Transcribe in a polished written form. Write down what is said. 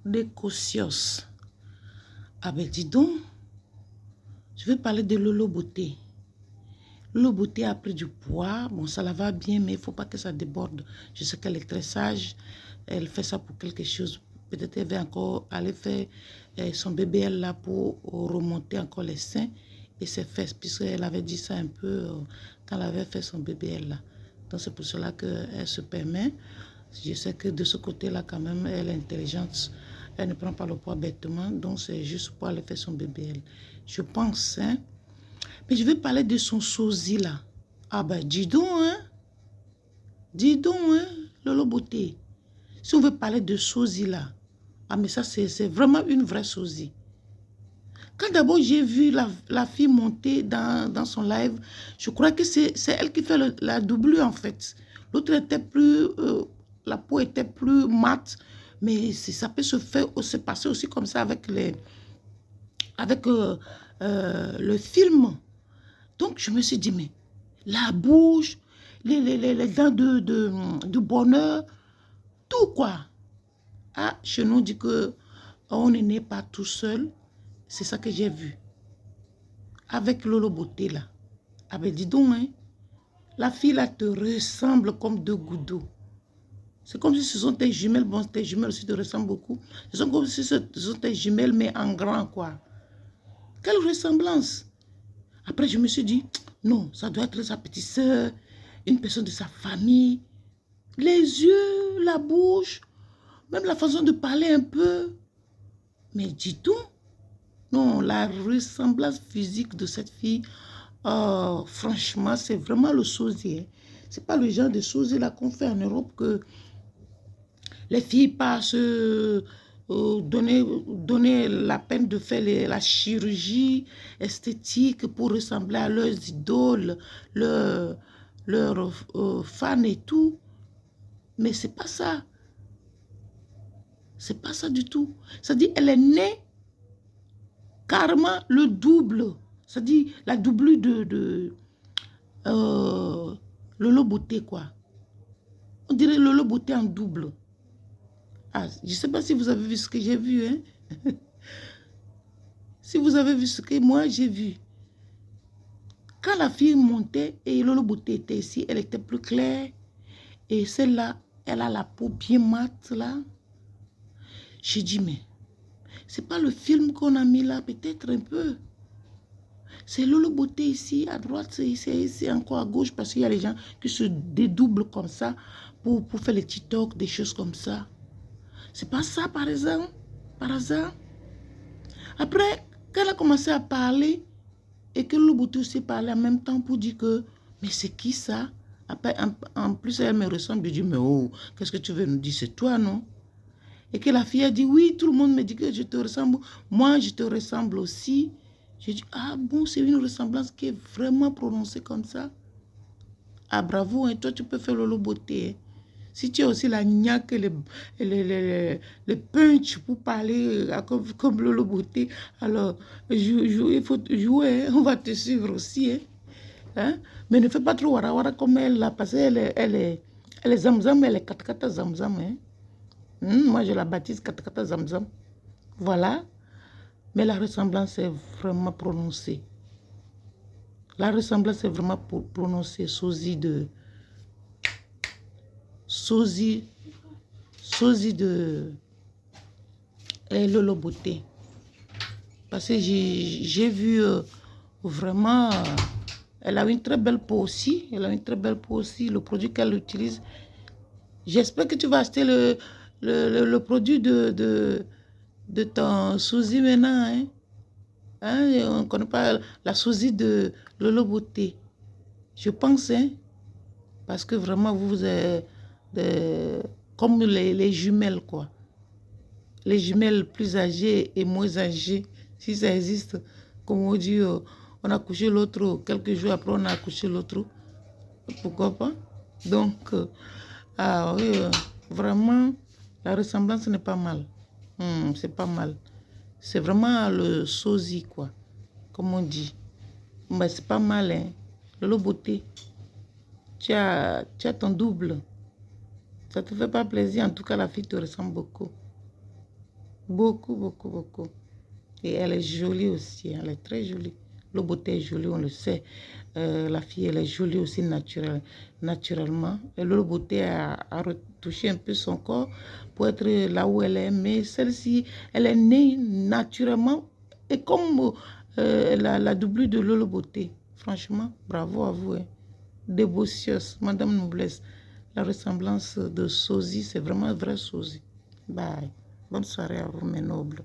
des Kosios. Ah ben dis donc, je vais parler de Lolo Beauté. Lolo Beauté a pris du poids. Bon, ça la va bien, mais il ne faut pas que ça déborde. Je sais qu'elle est très sage. Elle fait ça pour quelque chose. Peut-être elle va encore aller faire son bébé elle là pour remonter encore les seins et ses fesses, puisqu'elle avait dit ça un peu quand elle avait fait son bébé elle là. Donc c'est pour cela qu'elle se permet. Je sais que de ce côté-là, quand même, elle est intelligente. Elle ne prend pas le poids bêtement. Donc c'est juste pour aller faire son bébé elle. Je pense, hein. Mais je vais parler de son sosie là. Ah ben dis donc, hein. Dis donc, hein, Lolo Beauté. Si on veut parler de sosie là, ah mais ça c'est vraiment une vraie sosie. Quand d'abord j'ai vu la fille monter dans son live, je crois que c'est elle qui fait la doublure en fait. L'autre était plus, la peau était plus mate, mais ça peut se passer aussi comme ça avec le film. Donc je me suis dit, mais la bouche, les dents de bonheur, tout quoi. Ah, chez nous on dit que on n'est pas tout seul. C'est ça que j'ai vu. Avec Lolo Beauté là. Ah ben dis donc, hein. La fille là te ressemble comme deux gouttes d'eau. C'est comme si ce sont tes jumelles. Bon, tes jumelles aussi te ressemblent beaucoup. Ce sont comme si ce sont tes jumelles, mais en grand quoi. Quelle ressemblance. Après, je me suis dit, non, ça doit être sa petite soeur, une personne de sa famille. Les yeux, la bouche, même la façon de parler un peu. Mais dis donc, non, la ressemblance physique de cette fille, franchement, c'est vraiment le sosie. Hein. C'est pas le genre de sosie là qu'on fait en Europe que les filles passent donner la peine de faire la chirurgie esthétique pour ressembler à leurs idoles, leurs fans et tout. Mais c'est pas ça. C'est pas ça du tout. Ça dit, elle est née carrément le double. Ça dit, la doublure de Lolo Beauté, quoi. On dirait Lolo Beauté en double. Ah, je ne sais pas si vous avez vu ce que j'ai vu, hein. Si vous avez vu ce que moi j'ai vu. Quand la fille montait et Lolo Beauté était ici, elle était plus claire. Et celle-là, elle a la peau bien mate, là. J'ai dit, mais c'est pas le film qu'on a mis là, peut-être un peu. C'est Lolo Beauté ici, à droite, c'est encore à gauche, parce qu'il y a les gens qui se dédoublent comme ça pour faire les TikTok, des choses comme ça. C'est pas ça, par exemple, par hasard. Après, quand elle a commencé à parler, et que Lolo Beauté aussi parlait en même temps pour dire que, mais c'est qui ça? Après, en plus, elle me ressemble, je dis, mais oh, qu'est-ce que tu veux nous dire? C'est toi, non? Et que la fille a dit, oui, tout le monde me dit que je te ressemble. Moi, je te ressemble aussi. J'ai dit, ah bon, c'est une ressemblance qui est vraiment prononcée comme ça. Ah bravo, hein, toi tu peux faire Lolo Beauté. Hein. Si tu as aussi la niaque, les punch pour parler comme Lolo Beauté, alors il faut jouer, hein, on va te suivre aussi. Hein. Hein? Mais ne fais pas trop wara comme elle là, parce qu'elle est zamzam, elle est katakata zamzam. Hein. Moi je la baptise katakata zamzam. Voilà. Mais la ressemblance est vraiment prononcée. La ressemblance est vraiment prononcée. Sosie de Lolo Beauté. Parce que j'ai vu vraiment, elle a une très belle peau aussi. Elle a une très belle peau aussi. Le produit qu'elle utilise. J'espère que tu vas acheter le produit de ton sosie maintenant. Hein? Hein? On ne connaît pas la sosie de Lolo Beauté. Je pense, hein? Parce que vraiment, vous êtes comme les jumelles, quoi. Les jumelles plus âgées et moins âgées, si ça existe. Comme on dit, on a couché l'autre, quelques jours après, on a couché l'autre. Pourquoi pas? Donc, ah oui, vraiment, la ressemblance n'est pas mal. C'est pas mal. C'est vraiment le sosie, quoi. Comme on dit. Mais c'est pas mal, hein. Lolo Beauté. Tu as ton double. Ça te fait pas plaisir. En tout cas, la fille te ressemble beaucoup. Beaucoup, beaucoup, beaucoup. Et elle est jolie aussi, elle est très jolie. Le beauté est jolie, on le sait. La fille, elle est jolie aussi naturellement. Et le beauté a retouché un peu son corps pour être là où elle est. Mais celle-ci, elle est née naturellement. Et comme la doublure de Lolo Beauté. Franchement, bravo à vous. Hein. Débocieuse, Madame Noblesse. La ressemblance de sosie, c'est vraiment un vrai sosie. Bye. Bonne soirée à vous, mes nobles.